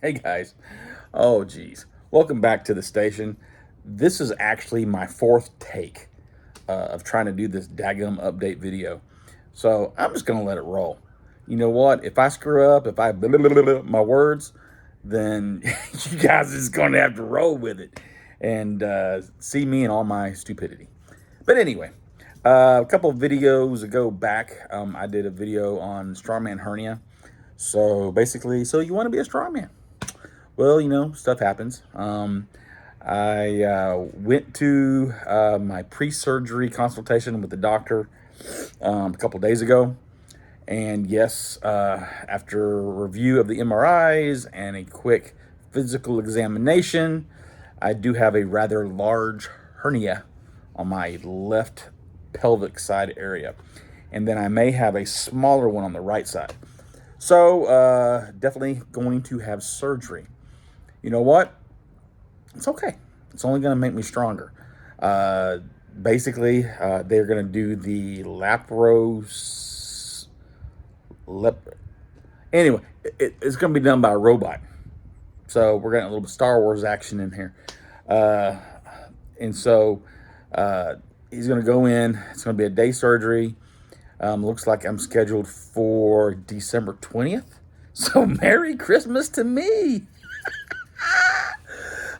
Hey guys. Oh geez. Welcome back to the station. This is actually my fourth take of trying to do this daggum update video. So I'm just gonna let it roll. You know what? If I screw up, if I blah, blah, blah, blah, my words, then you guys is gonna have to roll with it and see me and all my stupidity. But anyway, a couple of videos ago back, I did a video on Strongman hernia. So basically, so you want to be a strongman? Well, stuff happens. I went to my pre-surgery consultation with the doctor a couple days ago, and yes, after a review of the MRIs and a quick physical examination, I do have a rather large hernia on my left pelvic side area, and then I may have a smaller one on the right side. So definitely going to have surgery. You know what? It's okay. It's only going to make me stronger. Uh, Basically, they're going to do the lapros. Anyway, it's going to be done by a robot. So we're getting a little bit of Star Wars action in here. Uh, and so he's going to go in. It's going to be a day surgery. Looks like I'm scheduled for December 20th. So Merry Christmas to me.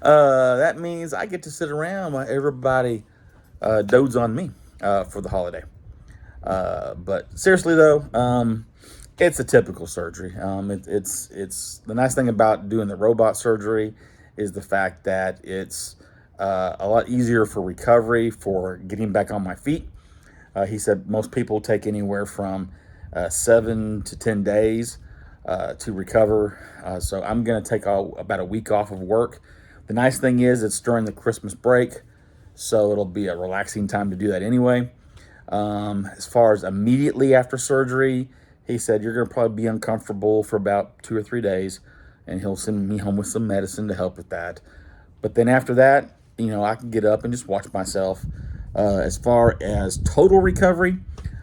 That means I get to sit around while everybody dotes on me for the holiday. But seriously though, it's a typical surgery. It's the nice thing about doing the robot surgery is the fact that it's a lot easier for recovery, for getting back on my feet. He said most people take anywhere from 7 to 10 days to recover. So I'm going to take about a week off of work. The nice thing is it's during the Christmas break, so it'll be a relaxing time to do that anyway. As far as immediately after surgery, he said you're going to probably be uncomfortable for about 2 or 3 days, and he'll send me home with some medicine to help with that. But then after that, I can get up and just watch myself. As far as total recovery,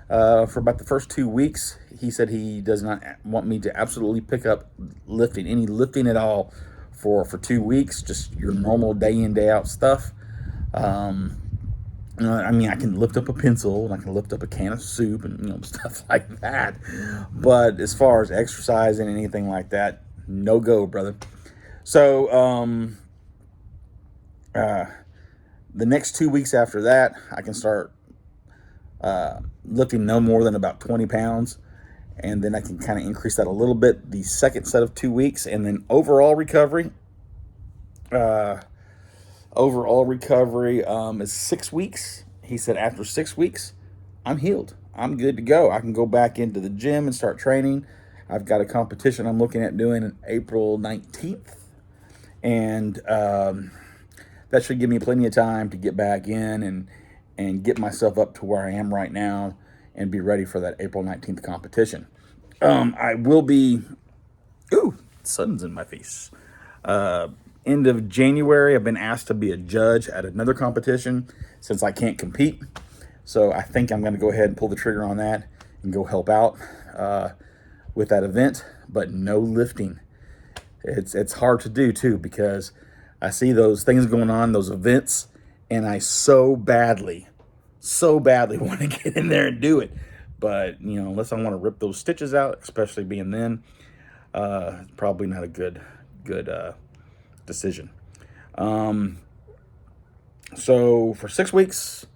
for about the first 2 weeks, he said he does not want me to absolutely pick up any lifting at all for 2 weeks, just your normal day in, day out stuff. I can lift up a pencil and I can lift up a can of soup and stuff like that. But as far as exercising and anything like that, no go, brother. So the next 2 weeks after that, I can start lifting no more than about 20 pounds. And then I can kind of increase that a little bit the second set of 2 weeks. And then overall recovery is 6 weeks. He said after 6 weeks, I'm healed. I'm good to go. I can go back into the gym and start training. I've got a competition I'm looking at doing on April 19th. And that should give me plenty of time to get back in and get myself up to where I am right now and be ready for that April 19th competition. I will be, sun's in my face. End of January, I've been asked to be a judge at another competition since I can't compete. So I think I'm going to go ahead and pull the trigger on that and go help out with that event, but no lifting. It's hard to do too because I see those things going on, those events, and I so badly want to get in there and do it. But unless I want to rip those stitches out, especially being then, probably not a good decision. So for 6 weeks,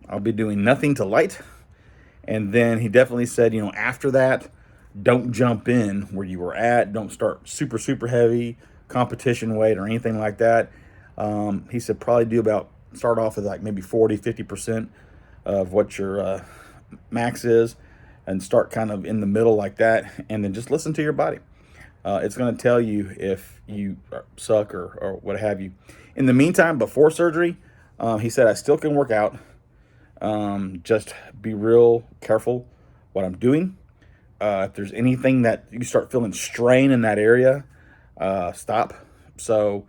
I'll be doing nothing to light. And then he definitely said, after that, don't jump in where you were at. Don't start super, super heavy competition weight or anything like that. He said probably start off with like maybe 40-50% of what your max is and start kind of in the middle like that. And then just listen to your body. It's going to tell you if you suck or what have you. In the meantime, before surgery, he said I still can work out. Just be real careful what I'm doing. If there's anything that you start feeling strain in that area, stop. So,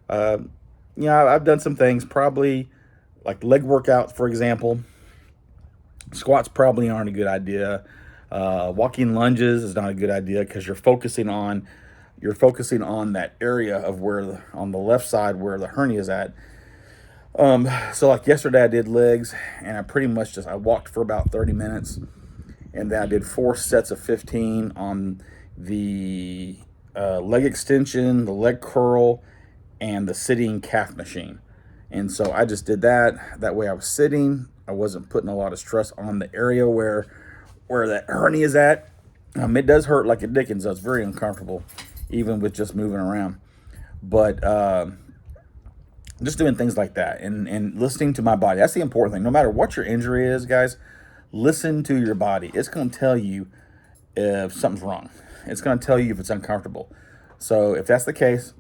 I've done some things, probably like leg workouts, for example. Squats probably aren't a good idea. Walking lunges is not a good idea because you're focusing on you're focusing on that area of where on the left side where the hernia is at. So like yesterday I did legs, and I pretty much I walked for about 30 minutes, and then I did 4 sets of 15 on the leg extension, the leg curl, and the sitting calf machine. And so I just did that. That way I was sitting. I wasn't putting a lot of stress on the area where that hernia is at. It does hurt like a dickens. So it's very uncomfortable, even with just moving around. But just doing things like that and listening to my body. That's the important thing. No matter what your injury is, guys, listen to your body. It's going to tell you if something's wrong. It's going to tell you if it's uncomfortable. So if that's the case,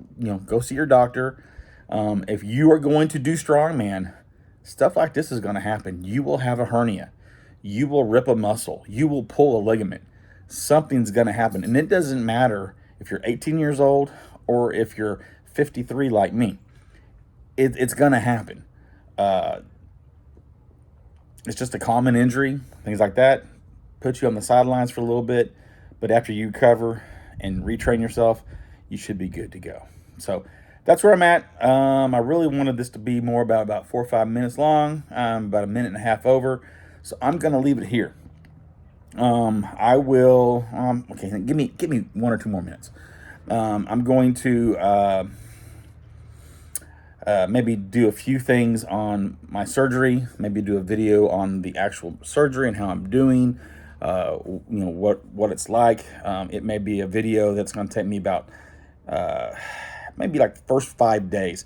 go see your doctor. If you are going to do strongman, stuff like this is going to happen. You will have a hernia. You will rip a muscle. You will pull a ligament. Something's going to happen. And it doesn't matter if you're 18 years old or if you're 53 like me. It's going to happen. It's just a common injury, things like that. Put you on the sidelines for a little bit, but after you recover and retrain yourself, you should be good to go. So that's where I'm at. I really wanted this to be more about 4 or 5 minutes long, about a minute and a half over. So I'm going to leave it here. I will, okay, give me 1 or 2 more minutes. I'm going to maybe do a few things on my surgery, maybe do a video on the actual surgery and how I'm doing, what it's like. It may be a video that's going to take me about maybe like the first 5 days,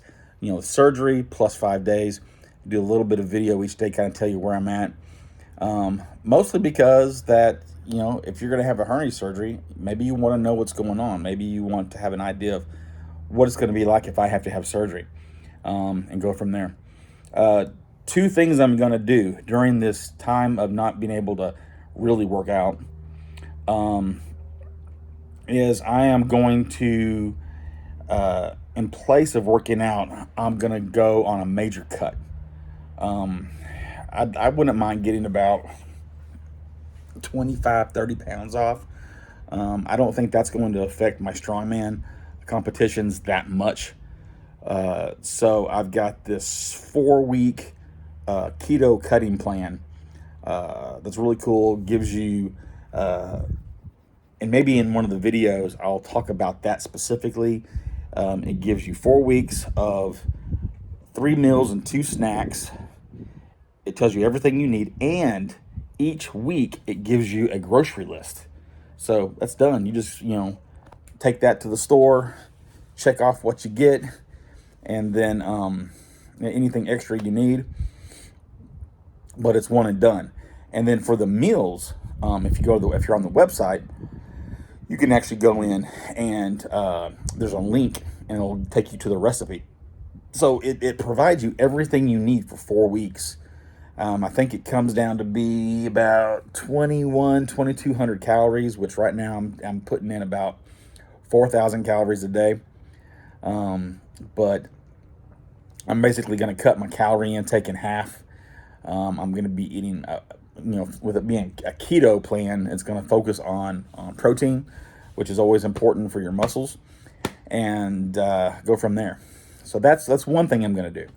surgery plus 5 days. Do a little bit of video each day, kind of tell you where I'm at. Mostly because that, if you're going to have a hernia surgery, maybe you want to know what's going on. Maybe you want to have an idea of what it's going to be like if I have to have surgery, and go from there. 2 things I'm going to do during this time of not being able to really work out, is I am going to, in place of working out, I'm going to go on a major cut. I wouldn't mind getting about 25, 30 pounds off. I don't think that's going to affect my strongman competitions that much. So I've got this 4-week keto cutting plan that's really cool. Gives you, and maybe in one of the videos I'll talk about that specifically. It gives you 4 weeks of 3 meals and 2 snacks. It tells you everything you need, and each week it gives you a grocery list. So that's done. You just, take that to the store, check off what you get, and then anything extra you need. But it's one and done. And then for the meals, if you're on the website, you can actually go in and there's a link, and it'll take you to the recipe. So it provides you everything you need for 4 weeks. I think it comes down to be about 2,200 calories, which right now I'm putting in about 4,000 calories a day. But I'm basically going to cut my calorie intake in half. I'm going to be eating, with it being a keto plan, it's going to focus on protein, which is always important for your muscles, and go from there. So that's one thing I'm going to do.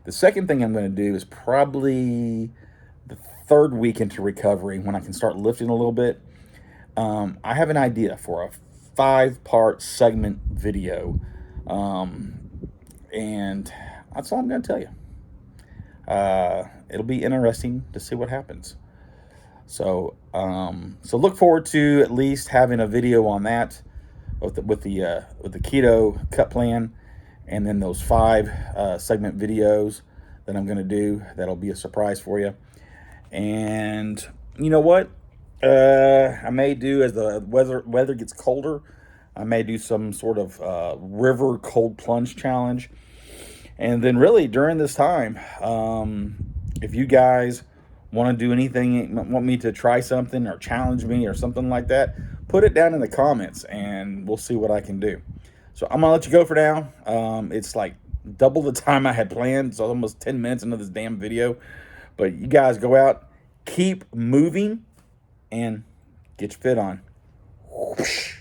The second thing I'm going to do is probably the 3rd week into recovery, when I can start lifting a little bit. I have an idea for a 5-part segment video, and that's all I'm going to tell you. It'll be interesting to see what happens. So look forward to at least having a video on that with the keto cut plan. And then those 5 segment videos that I'm going to do, that'll be a surprise for you. And you know what? I may do, as the weather gets colder, I may do some sort of river cold plunge challenge. And then really during this time, if you guys want to do anything, want me to try something or challenge me or something like that, put it down in the comments and we'll see what I can do. So I'm going to let you go for now. It's like double the time I had planned. So almost 10 minutes into this damn video. But you guys go out, keep moving, and get your fit on. Whoosh.